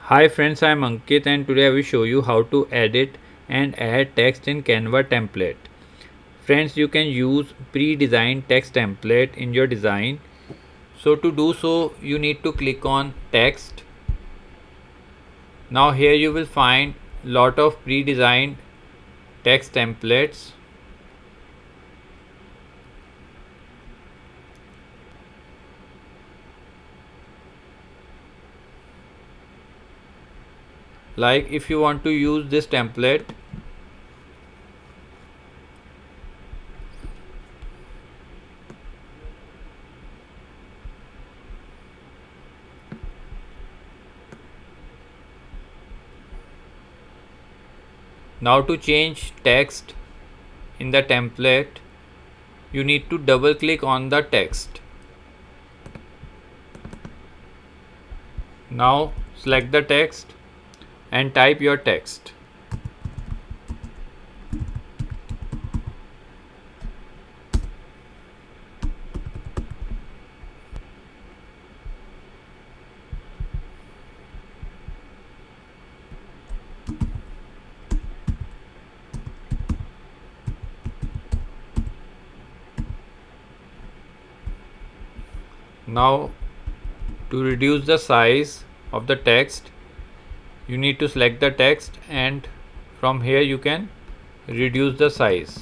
Hi friends, I am Ankit and today I will show you how to edit and add text in Canva template. Friends, you can use pre-designed text template in your design. So to do so, you need to click on text. Now here you will find lot of pre-designed text templates. Like if you want to use this template, now to change text in the template, you need to double click on the text. Now select the text and type your text. Now to reduce the size of the text, you need to select the text and from here you can reduce the size.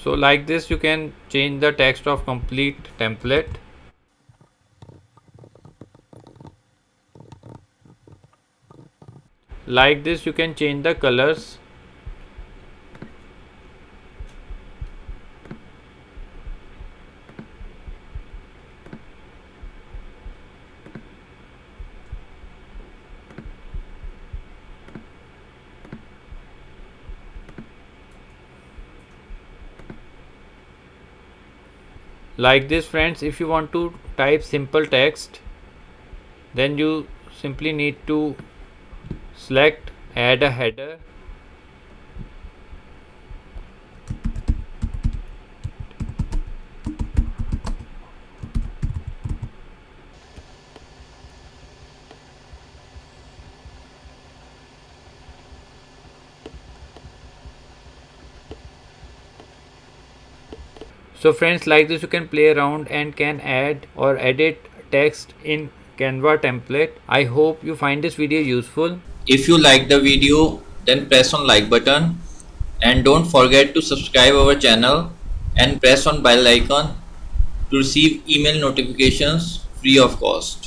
So like this you can change the text of complete template. Like this you can change the colors. Like this friends, if you want to type simple text, then you simply need to select add a header. So friends, like this you can play around and can add or edit text in Canva template. I hope you find this video useful. If you like the video, then press on like button and don't forget to subscribe our channel and press on bell icon to receive email notifications free of cost.